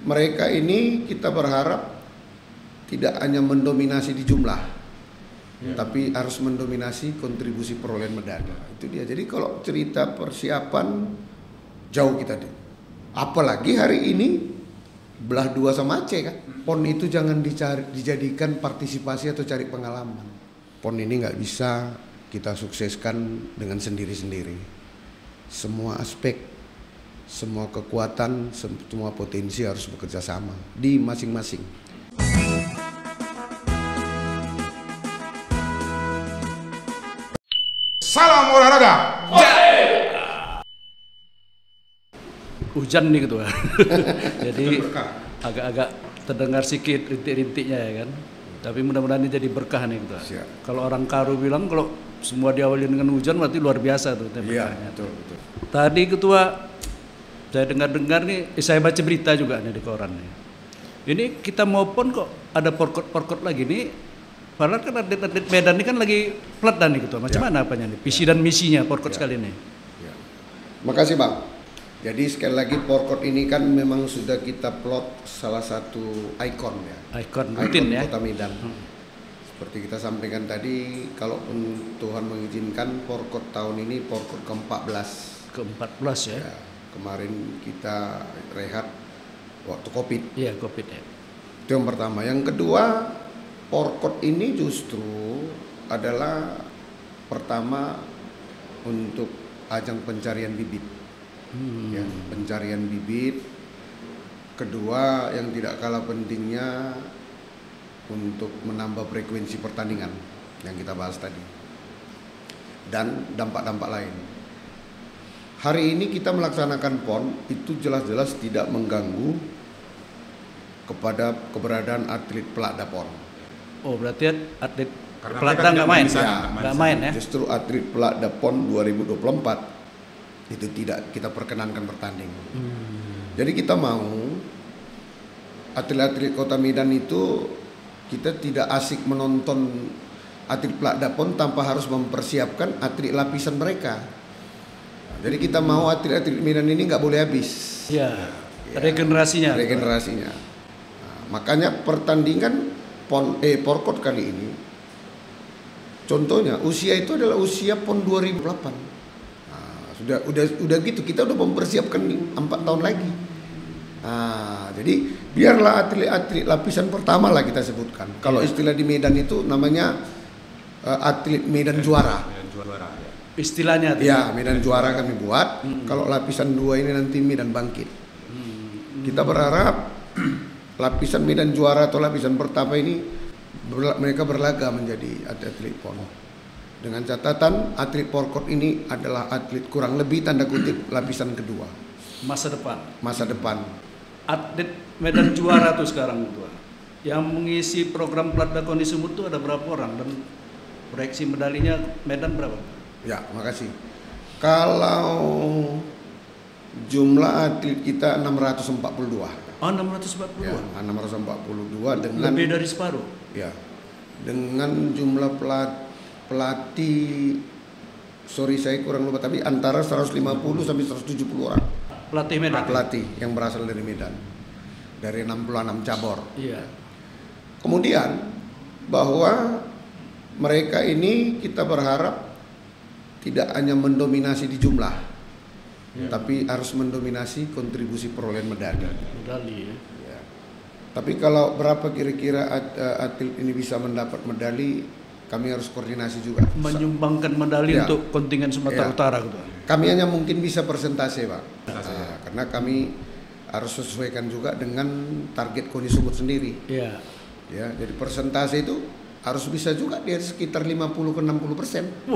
mereka ini kita berharap tidak hanya mendominasi di jumlah, tapi harus mendominasi kontribusi perolehan medali. Itu dia. Jadi kalau cerita persiapan jauh kita deh. Apalagi hari ini belah dua sama Aceh kan. PON itu jangan dijadikan partisipasi atau cari pengalaman. PON ini nggak bisa kita sukseskan dengan sendiri-sendiri. Semua aspek, semua kekuatan, semua potensi harus bekerja sama di masing-masing. Salam olahraga. Hujan nih ketua. Jadi agak-agak terdengar sedikit rintik-rintiknya ya kan. Tapi mudah-mudahan ini jadi berkah nih ketua. Kalau orang Karu bilang kalau semua diawali dengan hujan berarti luar biasa tuh. Iya, betul. Tadi ketua saya dengar-dengar nih, saya baca berita juga nih di koran nih. Ini kita maupun kok ada porkot lagi nih. Padahal kan atlet Medan ini kan lagi pelatdan nih ketua. Macam mana apanya nih? Visi dan misinya porkot sekali nih. Makasih Bang. Jadi sekali lagi porkot ini kan memang sudah kita plot salah satu ikon ya. Ikon rutin ya. Kota Medan. Seperti kita sampaikan tadi, kalaupun Tuhan mengizinkan porkot tahun ini porkot ke-14. Ke-14 ya. Kemarin kita rehat waktu Covid. Iya, Covid ya. Itu yang pertama. Yang kedua, porkot ini justru adalah pertama untuk ajang pencarian bibit. Ya, pencarian bibit. Kedua, yang tidak kalah pentingnya untuk menambah frekuensi pertandingan yang kita bahas tadi. Dan dampak-dampak lain. Hari ini kita melaksanakan PON itu jelas-jelas tidak mengganggu kepada keberadaan atlet pelada PON. Oh, berarti atlet pelada nggak main? Nggak main ya? Justru atlet pelada PON 2024 itu tidak kita perkenankan bertanding. Jadi kita mau atlet-atlet Kota Medan itu kita tidak asik menonton atlet pelada PON tanpa harus mempersiapkan atlet lapisan mereka. Jadi kita mau atlet-atlet Medan ini nggak boleh habis. Ya, regenerasinya. Nah, makanya pertandingan porkot kali ini, contohnya usia itu adalah usia PON 2008. Nah, udah gitu kita udah mempersiapkan 4 tahun lagi. Nah, jadi biarlah atlet-atlet lapisan pertama lah kita sebutkan. Kalau istilah di Medan itu namanya atlet Medan juara. Istilahnya ya, Medan juara kami buat. Kalau lapisan 2 ini nanti Medan bangkit. Kita berharap lapisan Medan juara atau lapisan pertama ini mereka berlaga menjadi atlet PON. Dengan catatan atlet porkot ini adalah atlet kurang lebih tanda kutip lapisan kedua. Masa depan. Atlet Medan juara tuh sekarang tuh. Yang mengisi program Platda Koni Sumut tuh ada berapa orang dan proyeksi medalinya Medan berapa? Ya, makasih. Kalau jumlah atlet kita 642. Oh, 642. Ya, 642 dengan lebih dari separuh. Ya. Dengan jumlah pelatih saya kurang lupa tapi antara 150 sampai 170 orang. Pelatih Medan. Pelatih yang berasal dari Medan. Dari 66 cabur. Iya. Kemudian bahwa mereka ini kita berharap tidak hanya mendominasi di jumlah, tapi harus mendominasi kontribusi perolehan medali. Ya. Tapi kalau berapa kira-kira atlet ini bisa mendapat medali, kami harus koordinasi juga. Menyumbangkan medali untuk kontingen Sumatera Utara gitu. Kami hanya mungkin bisa persentase, Pak. Karena kami harus sesuaikan juga dengan target Koni Sumut sendiri. Iya. Ya, jadi persentase itu harus bisa juga di sekitar 50 ke 60%.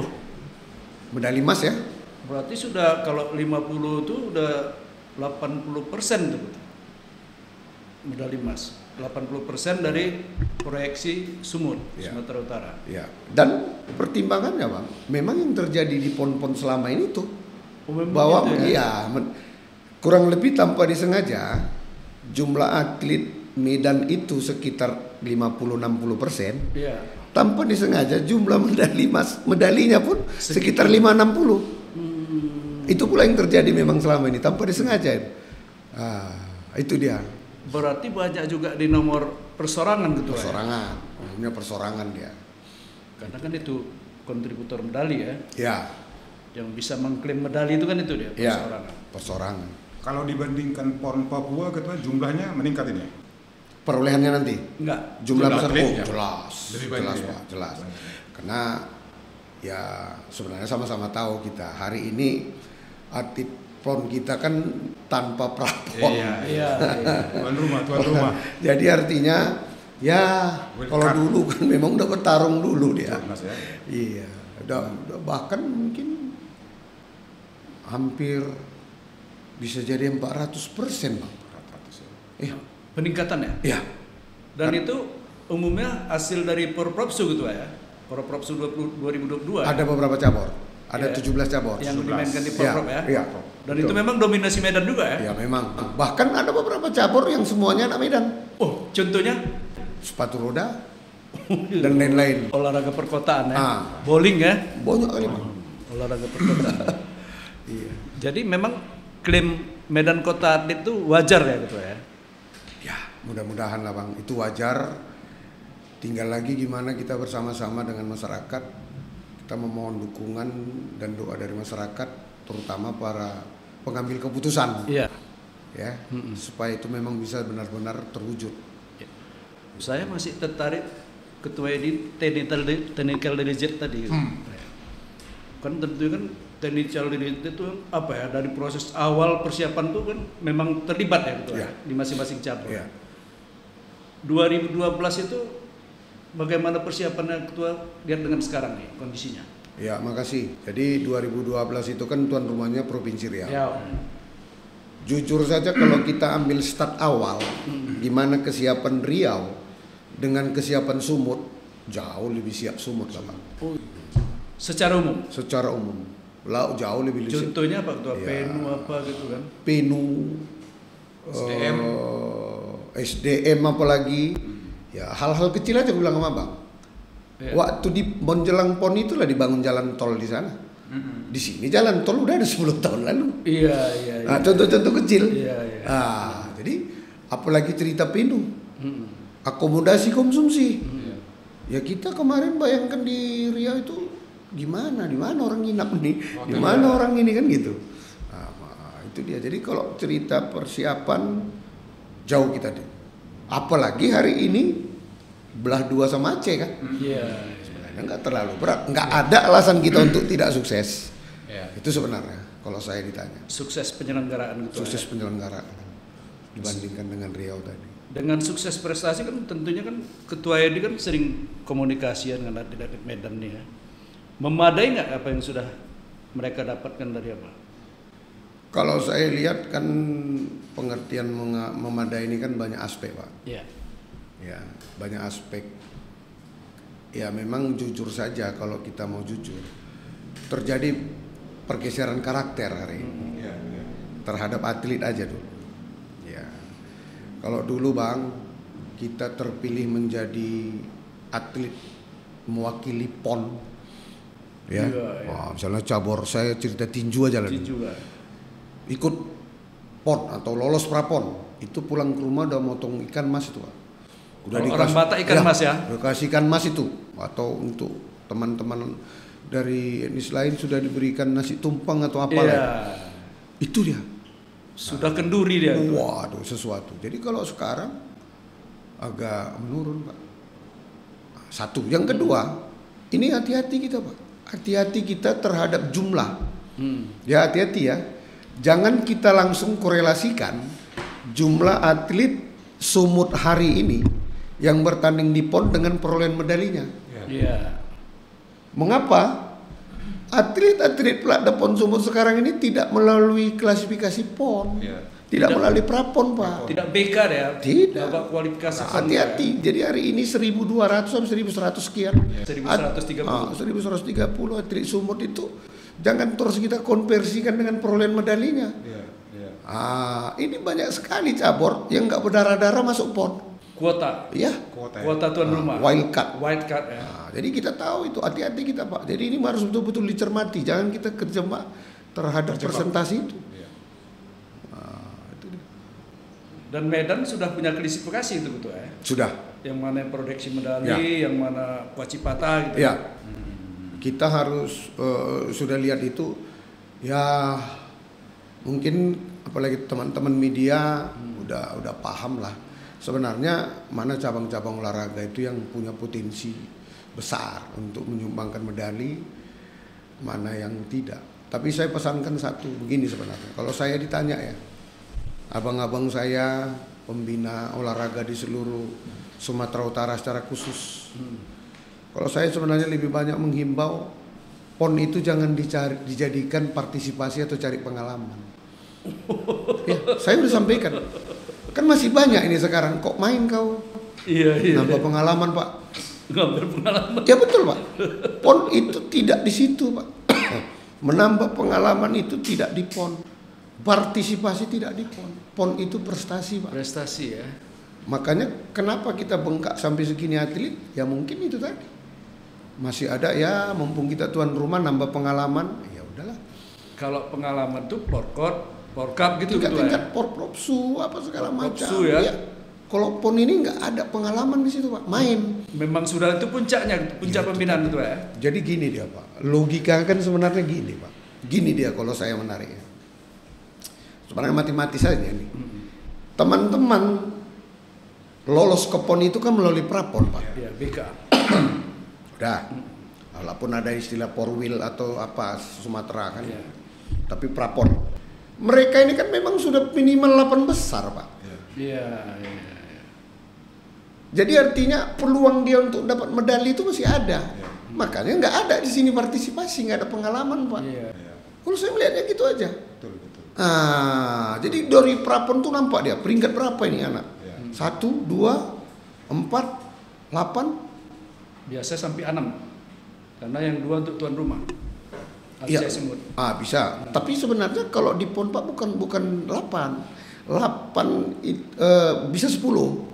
Medali emas ya. Berarti sudah kalau 50 itu udah 80% tuh. Medali emas. 80% dari proyeksi Sumut, Sumatera Utara. Ya. Dan pertimbangannya Bang, memang yang terjadi di PON-PON selama ini tuh bahwa gitu ya? Kurang lebih tanpa disengaja jumlah atlet Medan itu sekitar 50-60%. Iya. Tanpa disengaja jumlah medalinya pun sekitar 560. Itu pula yang terjadi memang selama ini tanpa disengaja. Itu dia. Berarti banyak juga di nomor persorangan gitu ya? Persorangan, umumnya persorangan dia. Karena kan itu kontributor medali ya. Ya, Yang bisa mengklaim medali itu kan itu dia, ya, persorangan. persorangan. Kalau dibandingkan PON Papua, ketua jumlahnya meningkat ini. Perolehannya nanti, Enggak. jumlah besar, atletnya. jelas, Lebih banyak jelas ya? Pak, jelas. Karena ya sebenarnya sama-sama tahu kita hari ini atlet PON kita kan tanpa prapon. Iya. Tuan rumah. Jadi artinya ya World kalau Cup. dulu kan memang udah bertarung dulu dia. Mas ya. Iya, udah bahkan mungkin hampir bisa jadi 400%, Bang. 400 ya. Iya. Peningkatan ya? Iya. Dan itu umumnya hasil dari Porpropsu gitu ya. Porpropsu 2022. Ada beberapa cabur. Ada Iya. 17 cabur. Yang 17. dimainkan di Porprov ya. Iya. Dan Betul. itu memang dominasi Medan juga ya. Ya memang. Bahkan ada beberapa cabur yang semuanya anak Medan. Oh, contohnya Sepatu roda dan lain-lain. olahraga perkotaan ya. Ah. Bowling ya. Banyak kali, Bang. Olahraga perkotaan. Iya. Jadi memang klaim Medan Kota Atlet itu wajar ya gitu ya. Ya, mudah-mudahan lah, Bang. Itu wajar. Tinggal lagi gimana kita bersama-sama dengan masyarakat. Kita memohon dukungan dan doa dari masyarakat, terutama para pengambil keputusan. Iya. Ya, supaya itu memang bisa benar-benar terwujud. Saya masih tertarik ketua ini technical delegate tadi. Gitu. Kan tentu kan technical delegate itu apa ya, dari proses awal persiapan tuh kan memang terlibat ya gitu Iya. di masing-masing cabur. Ya. 2012 itu bagaimana persiapannya ketua lihat dengan sekarang nih kondisinya? Ya, makasih. Jadi 2012 itu kan tuan rumahnya Provinsi Riau. Ya. Jujur saja kalau kita ambil start awal, gimana kesiapan Riau dengan kesiapan Sumut, jauh lebih siap Sumut lah, Bang. Oh, secara umum. Secara umum, jauh lebih siap. Contohnya apa ketua? Ya. Penu apa gitu kan? Penu, SDM. SDM apalagi, ya hal-hal kecil aja gue bilang sama Bang. Ya. Waktu di menjelang PON itulah dibangun jalan tol di sana. Di sini jalan tol udah ada 10 tahun lalu. Iya. Nah, contoh-contoh kecil. Iya. Jadi apalagi cerita Penu, Mm-mm. akomodasi konsumsi. Ya kita kemarin bayangkan di Riau itu gimana, di mana orang nginap nih, di mana orang ini kan gitu. Nah, itu dia. Jadi kalau cerita persiapan jauh kita deh. Apalagi hari ini belah dua sama Aceh kan. Iya. Nggak terlalu berat, nggak ada alasan kita untuk tidak sukses. Ya. Itu sebenarnya kalau saya ditanya. Sukses penyelenggaraan gitu. Sukses penyelenggaraan dibandingkan dengan Riau tadi. Dengan sukses prestasi kan tentunya kan ketua ini kan sering komunikasi dengan atlet-atlet Medan nih ya. Memadai nggak apa yang sudah mereka dapatkan dari apa? Kalau saya lihat kan pengertian memadai ini kan banyak aspek, Pak. Iya. Ya, banyak aspek. Ya memang jujur saja kalau kita mau jujur, terjadi pergeseran karakter hari ini terhadap atlet aja dulu. Ya, kalau dulu Bang kita terpilih menjadi atlet mewakili PON, ya, Iya. wah, misalnya cabur saya cerita tinju aja lah, dulu. Juga. Ikut PON atau lolos prapon, itu pulang ke rumah udah motong ikan mas itu, Pak. Udah Orang Batak ikan mas ya? Udah kasih ikan mas itu, atau untuk teman-teman dari etnis lain sudah diberikan nasi tumpeng atau apa Iya. lah. Itu dia. Sudah kenduri dia. Waduh, sesuatu. Jadi kalau sekarang agak menurun, Pak. Satu, yang kedua, ini hati-hati kita, Pak. Hati-hati kita terhadap jumlah. Ya hati-hati ya. Jangan kita langsung korelasikan jumlah atlet Sumut hari ini yang bertanding di PON dengan perolehan medalinya. Iya. Mengapa? Atlet-atlet Pelakda PON Sumut sekarang ini tidak melalui klasifikasi PON, tidak melalui prapon, Pak. Tidak BK ya? Tidak. Babak kualifikasi. Hati-hati. Jadi hari ini 1.200 sampai 1.100 sekian. 1130. 1.130 atlet Sumut itu jangan terus kita konversikan dengan perolehan medalinya. Ini banyak sekali cabur yang nggak berdarah-darah masuk PON. Kuota. Iya. Kuota tuan rumah. Wildcard. Wildcard ya. Jadi kita tahu itu, hati-hati kita, Pak. Jadi ini harus betul-betul dicermati. Jangan kita terjebak terhadap presentasi itu. Dan Dan Medan sudah punya klasifikasi itu betul ya? Sudah. Yang mana yang produksi medali, yang mana Wacipata gitu. Ya. Kita harus sudah lihat itu ya, mungkin apalagi teman-teman media udah paham lah sebenarnya mana cabang-cabang olahraga itu yang punya potensi besar untuk menyumbangkan medali, mana yang tidak. Tapi saya pesankan satu begini sebenarnya, kalau saya ditanya ya, abang-abang saya pembina olahraga di seluruh Sumatera Utara secara khusus, kalau saya sebenarnya lebih banyak menghimbau PON itu jangan dijadikan partisipasi atau cari pengalaman. Ya, saya udah sampaikan, kan masih banyak ini sekarang, kok main kau? Iya. Nambah pengalaman Pak. Ngambil pengalaman. Ya betul Pak. PON itu tidak di situ Pak. Menambah pengalaman itu tidak di PON. Partisipasi tidak di PON. PON itu prestasi Pak. Prestasi ya. Makanya kenapa kita bengkak sampai segini atlet? Ya mungkin itu tadi. Masih ada ya, mumpung kita tuan rumah nambah pengalaman, ya udahlah. Kalau pengalaman tuh porkap gitu Tingkat porpropsu apa segala macam. Porpropsu ya. Kalau PON ini nggak ada pengalaman di situ Pak, main. Memang sudah itu puncak pembinaan itu ya. Jadi gini dia Pak, logika kan sebenarnya gini Pak. Gini dia kalau saya menariknya. Sebenarnya matematis saja nih. Teman-teman lolos ke PON itu kan melalui prapon Pak. Iya, BK. Udah. Walaupun ada istilah porwil atau apa Sumatera kan. Iya. Tapi prapon. Mereka ini kan memang sudah minimal 8 besar Pak. Iya. Jadi artinya peluang dia untuk dapat medali itu masih ada. Makanya nggak ada di sini partisipasi, nggak ada pengalaman Pak. Iya. Kalau saya melihatnya gitu aja. Betul. Jadi dari prapon tuh nampak dia peringkat berapa ini anak? 1, 2, 4, 8. Biasa sampai 6. Karena yang 2 untuk tuan rumah. Iya. Semut. Bisa. Tapi sebenarnya kalau di PON Pak bukan 8. 8 bisa 10.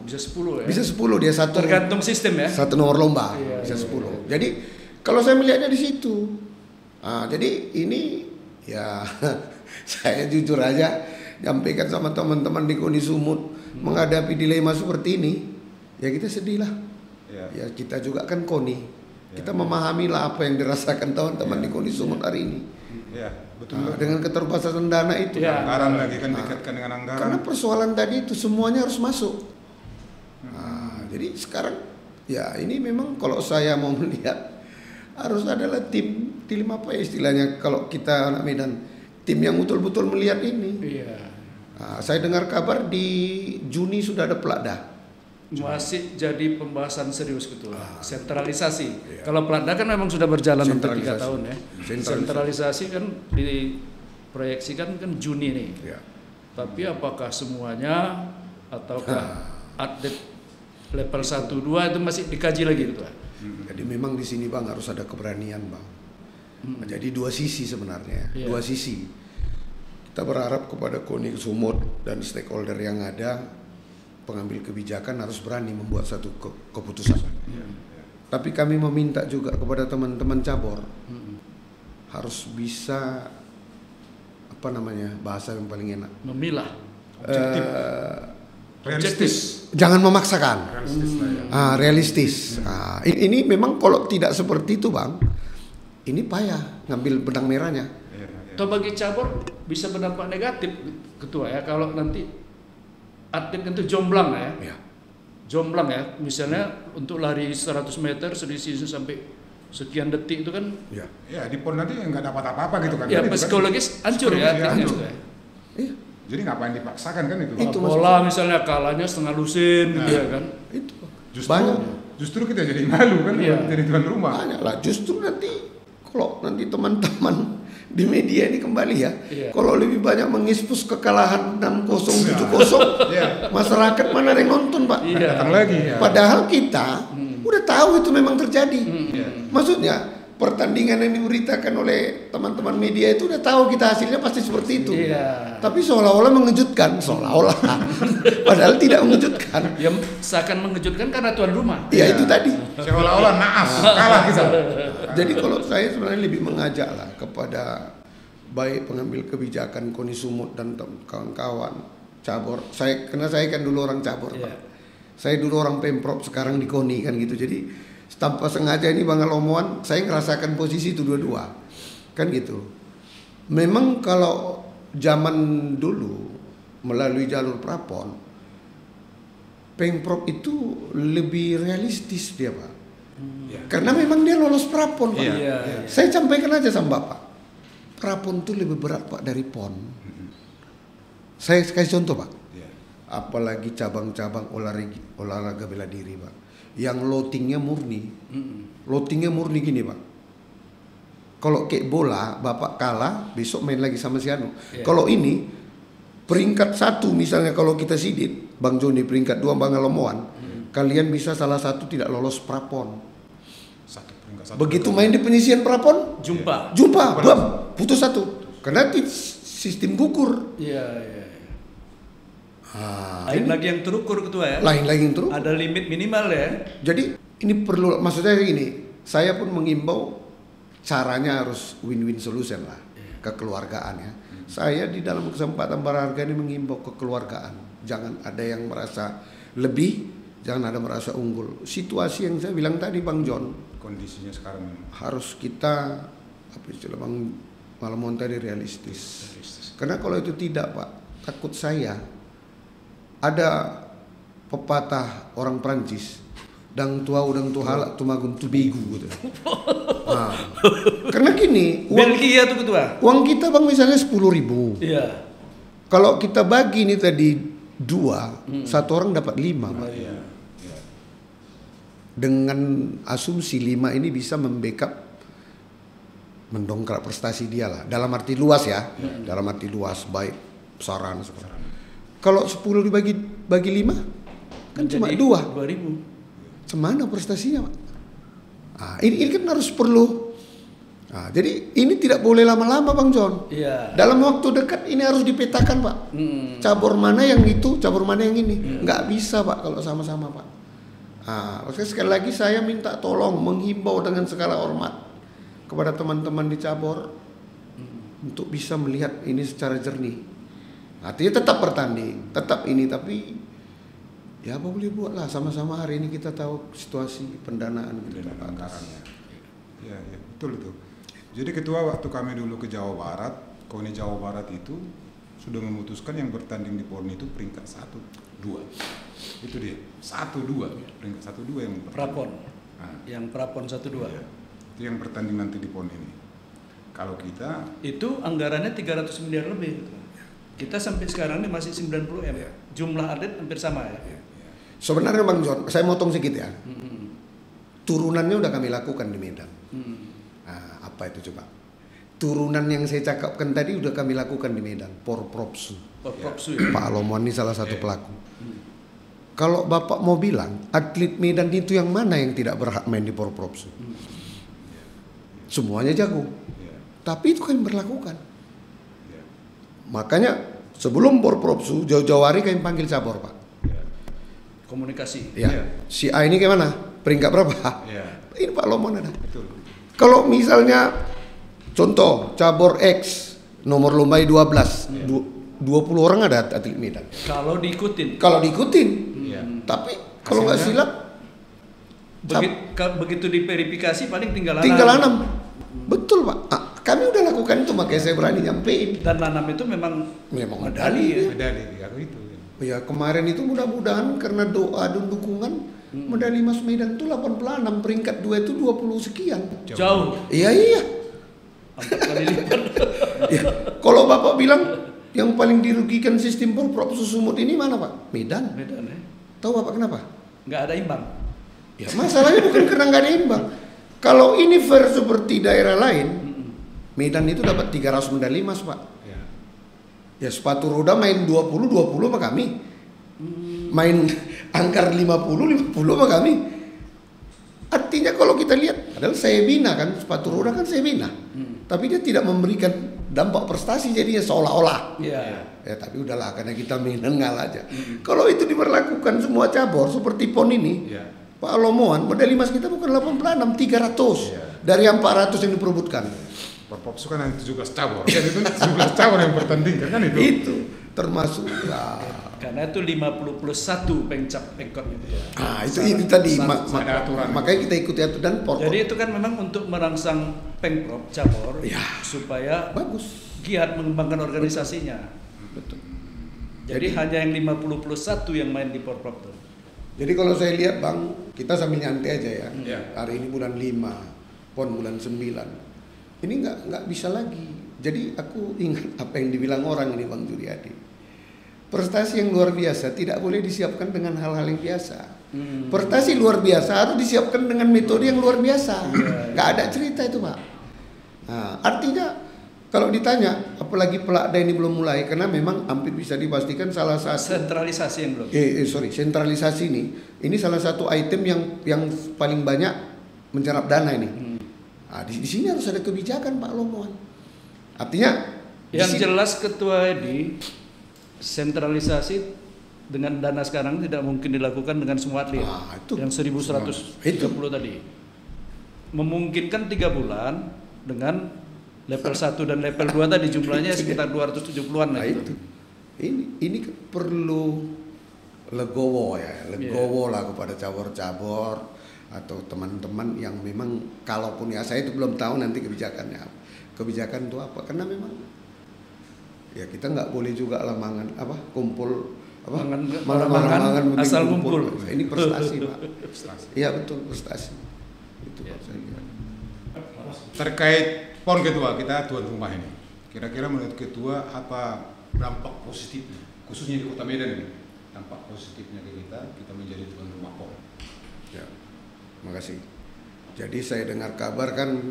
Bisa 10 ya. Bisa 10 dia satu. Tergantung sistem ya. Satu nomor lomba Iya, bisa 10. Jadi kalau saya melihatnya di situ. Jadi ini ya saya jujur aja nyampaikan sama teman-teman di KONI Sumut menghadapi dilema seperti ini. Ya kita sedih lah. Ya kita juga kan KONI. Kita memahami lah apa yang dirasakan teman-teman di KONI Sumut hari ini. Ya, betul. Dengan keterbatasan dana itu. Ya. Anggaran lagi kan dikaitkan dengan anggaran. Karena persoalan tadi itu semuanya harus masuk. Jadi sekarang ya ini memang kalau saya mau melihat harus adalah tim apa ya istilahnya kalau kita anak Medan, tim yang betul-betul melihat ini. Iya. Saya dengar kabar di Juni sudah ada Pelatda. Masih jadi pembahasan serius Ketua. Sentralisasi. Kalau Pelatda kan memang sudah berjalan untuk 3 tahun ya. Sentralisasi kan diproyeksikan kan Juni nih. Ya. Tapi apakah semuanya ataukah atlet level 1 2 itu masih dikaji lagi Ketua? Jadi memang di sini Bang harus ada keberanian Bang. Jadi dua sisi sebenarnya, dua sisi. Kita berharap kepada KONI Sumut dan stakeholder yang ada, pengambil kebijakan harus berani membuat satu keputusan. Tapi kami meminta juga kepada teman-teman cabur harus bisa bahasa yang paling enak. Memilah. Realistis. Jangan memaksakan. Realistis. Realistis. Ini memang kalau tidak seperti itu Bang, ini payah ngambil benang merahnya. Atau bagi cabur bisa berdampak negatif Ketua ya kalau nanti atlet itu jomblang ya. Jomblang ya. Misalnya untuk lari 100 meter selisih sampai sekian detik itu kan. Ya di PON nanti nggak dapat apa-apa gitu kan. Ya psikologis hancur ya atletnya. Iya. Jadi ngapain dipaksakan kan itu? Itu bola misalnya kalahnya setengah lusin gitu ya kan. Itu Justru kita jadi malu kan jadi tuan rumah. banyak lah. Justru nanti kalau nanti teman-teman di media ini kembali ya, kalau lebih banyak mengispus kekalahan 6-0, 7-0, masyarakat mana ada yang nonton Pak? Datang lagi. Padahal kita udah tahu itu memang terjadi. Maksudnya pertandingan yang diberitakan oleh teman-teman media itu udah tahu kita hasilnya pasti seperti itu. Tapi seolah-olah mengejutkan, padahal tidak mengejutkan. Ya seakan mengejutkan karena tuan rumah. Ya itu tadi. Seolah-olah naas, kalah kita. Jadi kalau saya sebenarnya lebih mengajak lah kepada baik pengambil kebijakan KONI Sumut dan kawan-kawan cabur. Karena saya kan dulu orang cabur, Iya. Pak. Saya dulu orang Pemprov, sekarang di KONI kan gitu. Jadi tanpa sengaja ini Bang Alomoan, saya ngerasakan posisi itu dua-dua. Kan gitu. Memang kalau zaman dulu melalui jalur prapon, Pemprov itu lebih realistis dia, Pak. Ya. Karena memang dia lolos prapon, Pak. Iya. Saya sampaikan aja sama Bapak. Prapon itu lebih berat, Pak, dari PON. Saya kasih contoh, Pak. Iya. Apalagi cabang-cabang olahraga bela diri, Pak. Yang loadingnya murni. Loadingnya murni gini, Pak. Kalau kayak bola, Bapak kalah, besok main lagi sama si Anu. Iya. Kalau ini, peringkat 1 misalnya kalau kita sidit, Bang Joni peringkat 2 Bang Alomoan, kalian bisa salah satu tidak lolos prapon. Peringkat satu. Begitu main di penyisian prapon, Jumpa. bam, putus satu. Karena sistem gugur. Iya, iya. Ah, Lain lagi yang terukur ketua ya. lain lagi yang terus. Ada limit minimal ya. Jadi ini perlu, maksudnya gini, saya pun mengimbau caranya harus win-win solution lah, kekeluargaan ya. Saya di dalam kesempatan berharga ini mengimbau kekeluargaan. Jangan ada yang merasa lebih, jangan ada merasa unggul. Situasi yang saya bilang tadi Bang John, Kondisinya sekarang memang harus kita, apa istilah Bang Malamon tadi, realistis. Karena kalau itu tidak, Pak, takut saya ada pepatah orang Prancis, dang tua udang tuhala tumagun tu begu gitu. Nah, karena gini, Belgia tuh ketua. uang kita Bang misalnya 10.000. Iya. Kalau kita bagi ini tadi 2, satu orang dapat 5, Pak. Iya. Dengan asumsi 5 ini bisa membackup, mendongkrak prestasi dia lah. Dalam arti luas ya, dalam arti luas, baik saran. Kalau 10 dibagi 5 kan cuma 2. 2.000. Semana prestasinya, Pak? Nah, ini kan harus perlu. Nah, jadi ini tidak boleh lama-lama, Bang John. Iya. Dalam waktu dekat ini harus dipetakan, Pak. Cabur mana yang itu, cabur mana yang ini. Nggak bisa, Pak, kalau sama-sama, Pak. Nah, makanya sekali lagi saya minta tolong menghimbau dengan segala hormat kepada teman-teman di cabur untuk bisa melihat ini secara jernih. Artinya tetap bertanding, tetap ini, tapi ya apa boleh buat lah, sama-sama hari ini kita tahu situasi pendanaan gitu. dan anggarannya. Ya, betul itu. Jadi ketua, waktu kami dulu ke Jawa Barat, KONI Jawa Barat itu sudah memutuskan yang bertanding di PON itu peringkat 1, 2. Itu dia, 1, 2, peringkat 1, 2 yang bertanding. Prapon. Nah, Yang Prapon 1-2. iya. Itu yang bertanding nanti di PON ini. Kalau kita Itu anggarannya 300 miliar lebih. Ketua. Kita sampai sekarang ini masih 90 M. Iya. Jumlah atlet hampir sama ya. Sebenarnya Bang John, saya motong sedikit ya. Turunannya udah kami lakukan di Medan. Nah, apa itu coba? Turunan yang saya cakapkan tadi udah kami lakukan di Medan, Porpropsu. Propsu ya. Pak Alomoan ini salah satu pelaku. Kalau Bapak mau bilang, atlet Medan itu yang mana yang tidak berhak main di Porpropsu? Semuanya jago. ya, Tapi itu kami berlakukan. ya, Makanya sebelum Porpropsu, jauh-jauh hari kami panggil cabur, Pak. ya, Komunikasi. Ya, Iya. si A ini kayak mana? Peringkat berapa? ya, Ini Pak Alomoan ada. betul. Kalau misalnya contoh cabur X nomor lomba 12, 20 orang ada atlet Medan. Kalau diikutin. Kalau diikutin, Ya. tapi kalau nggak Hasilnya? silap Begitu diverifikasi paling tinggal tinggal 6. Betul, Pak. Ah, kami udah lakukan itu, makanya saya berani nyampein. Dan nanam itu memang Medali ya. Medali aku itu. Ya kemarin itu mudah-mudahan karena doa dan dukungan medali emas Medan itu 86, peringkat 2 itu 20 sekian. jauh. Iya. 4 kali lipat. Ya, kalau Bapak bilang yang paling dirugikan sistem Porpropsu Sumut ini mana, Pak? Medan. Medan ya. Tahu Bapak kenapa? Nggak ada imbang. Ya masalahnya bukan karena nggak ada imbang. Kalau ini fair seperti daerah lain, Medan itu dapat 300 medali emas, Pak. Ya. Ya sepatu roda main 20 sama kami. Main angkar 50 sama kami. Artinya kalau kita lihat, padahal saya bina kan, sepatu roda kan saya bina. Tapi dia tidak memberikan dampak prestasi jadinya seolah-olah. Iya. Ya tapi udahlah karena kita mengenal aja. Kalau itu diberlakukan semua cabur seperti PON ini, Ya. Pak Alomoan, medali emas kita bukan 86, 300 Iya. dari yang 400 yang diperebutkan. Porpopsu kan ada 17 cabur. Kan itu 17 cabur yang bertanding kan itu. Itu. termasuk ya. Karena itu 50 plus 1 pengcap pengkot gitu ya. Itu tadi ada aturan. makanya kita ikuti aturan dan porkot. Jadi itu kan memang untuk merangsang Pengprov Cabor Ya. supaya Bagus. giat mengembangkan organisasinya. Betul. Jadi hanya yang 50 plus 1 yang main di Porprov tuh. Jadi kalau saya lihat Bang, kita sambil nyantai aja ya. Ya. Hari ini bulan 5, PON bulan 9. Ini nggak bisa lagi. Jadi aku ingat apa yang dibilang orang ini Bang Juliadi. Prestasi yang luar biasa tidak boleh disiapkan dengan hal-hal yang biasa. Prestasi luar biasa harus disiapkan dengan metode yang luar biasa. Nggak ada cerita itu Pak. Nah, artinya kalau ditanya, apalagi Pelakda ini belum mulai, karena memang hampir bisa dipastikan salah satu Sentralisasi yang belum. sentralisasi ini salah satu item yang paling banyak menyerap dana ini. Nah, di sini harus ada kebijakan Pak Lomoan. Artinya Yang jelas Ketua Edi, sentralisasi dengan dana sekarang tidak mungkin dilakukan dengan semua atlet. Itu. Yang 1130 tadi. Memungkinkan 3 bulan dengan level 1 dan level 2 tadi jumlahnya sekitar 270-an lah gitu. Ini perlu legowo lah kepada cabur-cabur atau teman-teman yang memang kalaupun ya saya itu belum tahu nanti kebijakannya apa. Kebijakan itu apa? Karena memang ya kita nggak boleh juga lah kumpul mangan asal ngumpul. Ini prestasi Pak. Iya betul prestasi. Itu Pak saya kira. Terkait PON Ketua, kita tuan rumah ini. Kira-kira menurut Ketua apa dampak positifnya, khususnya di Kota Medan ini? Dampak positifnya ke kita menjadi tuan rumah PON. Ya, makasih. Jadi saya dengar kabar kan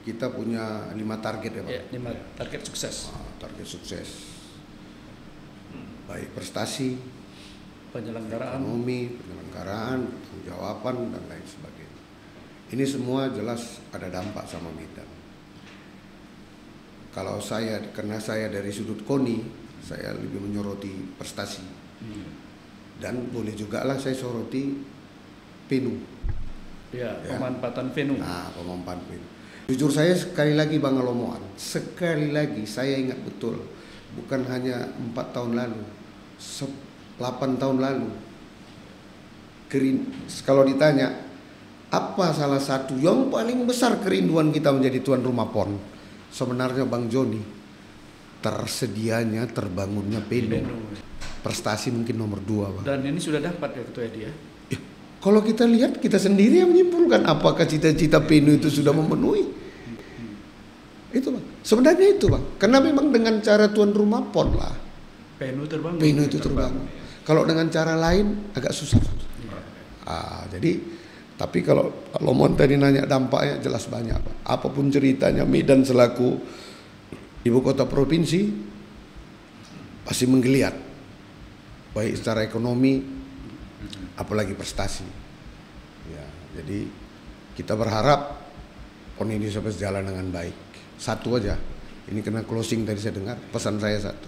kita punya 5 target ya Pak. Ya, 5 target sukses. Target sukses. Baik prestasi, Penyelenggaraan. ekonomi, penyelenggaraan, jawaban dan lain sebagainya. Ini semua jelas ada dampak sama Medan. Kalau karena saya dari sudut KONI, saya lebih menyoroti prestasi. Dan boleh juga lah saya soroti PENU. Ya, pemanfaatan venue. Nah, pemanfaatan PENU. Jujur saya sekali lagi Bang Lomoan, sekali lagi saya ingat betul, bukan hanya 4 tahun lalu, 8 tahun lalu. Kalau ditanya, apa salah satu yang paling besar kerinduan kita menjadi tuan rumah PON? Sebenarnya Bang Joni, tersedianya terbangunnya PENU. Prestasi mungkin nomor 2 Bang. Dan ini sudah dapat ya Ketua Edi ya? Kalau kita lihat, kita sendiri yang menyimpulkan apakah cita-cita PENU itu sudah memenuhi. Itu Bang. Sebenarnya itu Bang. Karena memang dengan cara tuan rumah PON lah. PENU terbangun. PENU itu terbangun. Kalau dengan cara lain agak susah. Tapi kalau Lomoan tadi nanya dampaknya jelas banyak Pak. Apapun ceritanya Medan selaku ibu kota provinsi pasti menggeliat. Baik secara ekonomi apalagi prestasi. Ya, jadi kita berharap PON ini bisa berjalan dengan baik. Satu aja, ini kena closing tadi saya dengar, pesan saya satu.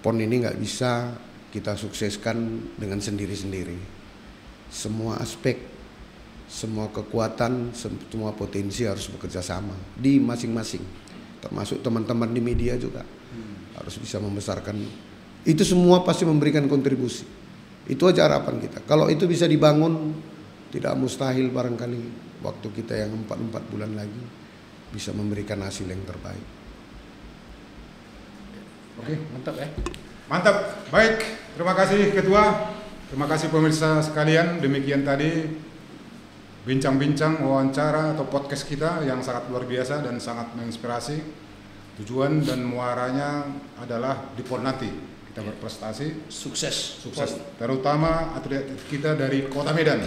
PON ini nggak bisa kita sukseskan dengan sendiri-sendiri. Semua aspek, semua kekuatan, semua potensi harus bekerja sama di masing-masing. Termasuk teman-teman di media juga harus bisa membesarkan. Itu semua pasti memberikan kontribusi. Itu aja harapan kita. Kalau itu bisa dibangun, tidak mustahil barangkali waktu kita yang 4 bulan lagi bisa memberikan hasil yang terbaik. Oke, Mantap ya. mantap. Baik, terima kasih Ketua. Terima kasih pemirsa sekalian. Demikian tadi bincang-bincang, wawancara atau podcast kita yang sangat luar biasa dan sangat menginspirasi. Tujuan dan muaranya adalah di PON nanti kita berprestasi, Sukses. terutama atlet kita dari Kota Medan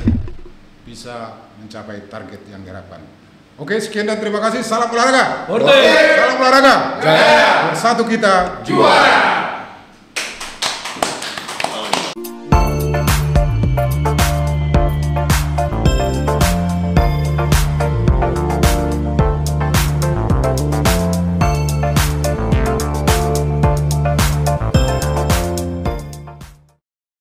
bisa mencapai target yang diharapkan. Oke, sekian dan terima kasih. Salam olahraga. Merdeka. Salam olahraga. Jaya. Bersatu kita juara.